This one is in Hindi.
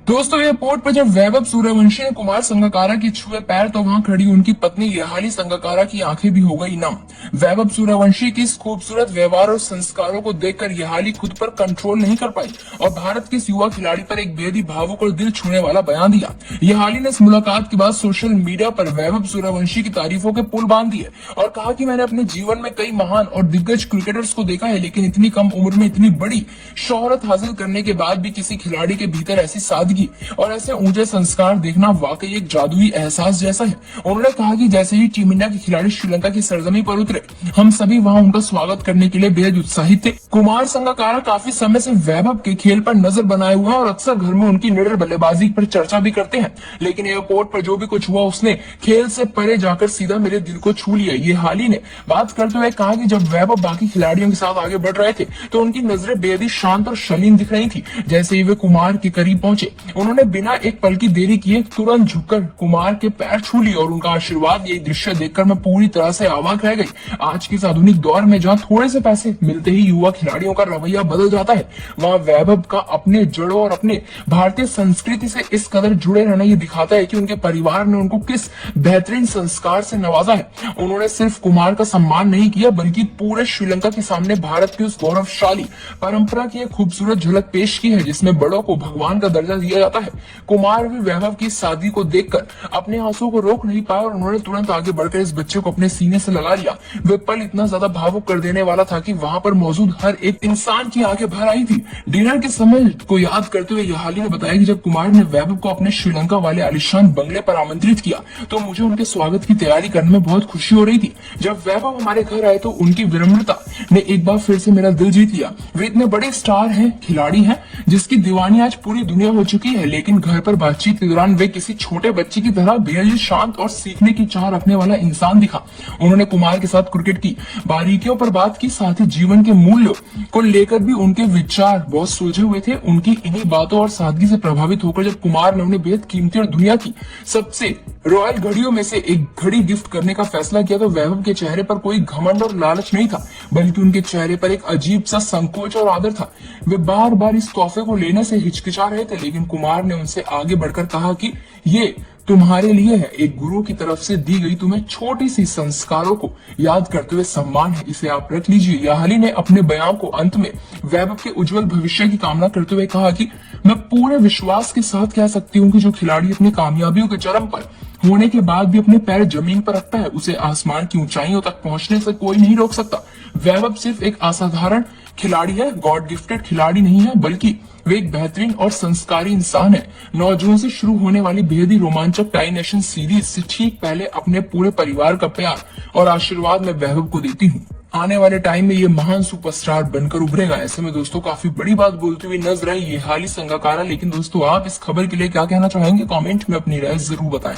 दोस्तों एयरपोर्ट पर जब वैभव सूर्यवंशी ने कुमार संगकारा की छुए पैर तो वहां खड़ी उनकी पत्नी यहाली संगकारा की आंखें भी हो गई नम। वैभव सूर्यवंशी की इस खूबसूरत व्यवहार और संस्कारों को देखकर यहाली खुद पर कंट्रोल नहीं कर पाई और भारत के इस युवा खिलाड़ी पर एक बेहद ही भावुक और दिल छूने वाला बयान दिया। यहाली ने इस मुलाकात के बाद सोशल मीडिया पर वैभव सूर्यवंशी की तारीफों के पुल बांध दिए और कहा कि मैंने अपने जीवन में कई महान और दिग्गज क्रिकेटर्स को देखा है, लेकिन इतनी कम उम्र में इतनी बड़ी शोहरत हासिल करने के बाद भी किसी खिलाड़ी के भीतर ऐसी सादगी और ऐसे ऊंचे संस्कार देखना वाकई एक जादुई एहसास जैसा है। उन्होंने कहा कि जैसे ही टीम इंडिया के खिलाड़ी श्रीलंका की सरजमी पर उतरे, हम सभी वहां उनका स्वागत करने के लिए बेहद उत्साहित थे। कुमार संगकारा काफी समय से वैभव के खेल पर नजर बनाए हुए हैं और अक्सर घर में उनकी निडर बल्लेबाजी पर चर्चा भी करते हैं, लेकिन एयरपोर्ट पर जो भी कुछ हुआ उसने खेल से परे जाकर सीधा मेरे दिल को छू लिया। ये हाल ही ने बात करते हुए कहा कि जब वैभव बाकी खिलाड़ियों के साथ आगे बढ़ रहे थे तो उनकी नजरें बेहद ही शांत और शालीन दिख रही थी। जैसे ही वे कुमार के करीब पहुंचे, उन्होंने बिना एक पल की देरी किए तुरंत झुककर कुमार के पैर छू लिए और उनका आशीर्वाद। ये दृश्य देखकर मैं पूरी तरह से अवाक रह गई। आज के इस आधुनिक दौर में जहां थोड़े से पैसे मिलते ही युवा खिलाड़ियों का रवैया बदल जाता है, वहां वैभव का अपने जड़ों और अपने भारतीय संस्कृति से इस कदर जुड़े रहना ये दिखाता है कि उनके परिवार ने उनको किस बेहतरीन संस्कार से नवाजा है। उन्होंने सिर्फ कुमार का सम्मान नहीं किया बल्कि पूरे श्रीलंका के सामने भारत की उस गौरवशाली परंपरा की एक खूबसूरत झलक पेश की है जिसमें बड़ों को भगवान का दर्जा दिया जाता है। कुमार भी वैभव की सादगी को देखकर अपने आंसुओं को रोक नहीं पाया और उन्होंने तुरंत आगे बढ़कर इस बच्चे को अपने सीने से लगा लिया। वे पल इतना ज्यादा भावुक कर देने वाला था कि वहां पर मौजूद हर एक इंसान की आंखें भर आई थी। डिनर के समय को याद करते हुए यहाली ने बताया कि जब कुमार ने वैभव को अपने श्रीलंका वाले आलिशान बंगले पर आमंत्रित किया तो मुझे उनके स्वागत की तैयारी करने में बहुत खुशी हो रही थी। जब वैभव हमारे घर आए तो उनकी विनम्रता ने एक बार फिर से मेरा दिल जीत लिया। वे इतने बड़े स्टार हैं, खिलाड़ी हैं जिसकी दीवानी आज पूरी दुनिया हो चुकी है, लेकिन घर पर बातचीत के दौरान वे किसी छोटे बच्चे की तरह बेहद ही शांत और सीखने की चाह रखने वाला इंसान दिखा। उन्होंने कुमार के साथ क्रिकेट की बारीकियों पर बात की, साथ ही जीवन के मूल्यों को लेकर भी उनके विचार बहुत सुलझे हुए थे। उनकी इन्हीं बातों और सादगी से प्रभावित होकर जब कुमार ने उन्हें बेहद कीमती और दुनिया की सबसे रॉयल घड़ियों में से एक घड़ी गिफ्ट करने का फैसला किया तो वैभव के चेहरे पर कोई घमंड और लालच नहीं था, बल्कि उनके चेहरे पर एक अजीब सा संकोच और आदर था। वे बार बार इस तोहफे को लेने से हिचकिचा रहे थे, लेकिन कुमार ने उनसे आगे बढ़कर कहा कि ये तुम्हारे लिए है, एक गुरु की तरफ से दी गई तुम्हें छोटी सी संस्कारों को याद करते हुए सम्मान है, इसे आप रख लीजिए। यहाली ने अपने बयान को अंत में वैभव के उज्जवल भविष्य की कामना करते हुए कहा कि मैं पूरे विश्वास के साथ कह सकती हूँ कि जो खिलाड़ी अपनी कामयाबियों के चरम पर होने के बाद भी अपने पैर जमीन पर रखता है, उसे आसमान की ऊंचाइयों तक पहुंचने से कोई नहीं रोक सकता। वैभव सिर्फ एक असाधारण खिलाड़ी है, गॉड गिफ्टेड खिलाड़ी नहीं है, बल्कि वे एक बेहतरीन और संस्कारी इंसान है। 9 जून से शुरू होने वाली बेहद ही रोमांचक टाई नेशन सीरीज से ठीक पहले अपने पूरे परिवार का प्यार और आशीर्वाद मैं वैभव को देती हूँ। आने वाले टाइम में ये महान सुपरस्टार बनकर उभरेगा। ऐसे में दोस्तों काफी बड़ी बात बोलती हुई नजर आई ये हाली संगकारा। लेकिन दोस्तों आप इस खबर के लिए क्या कहना चाहेंगे, कमेंट में अपनी राय जरूर बताएं।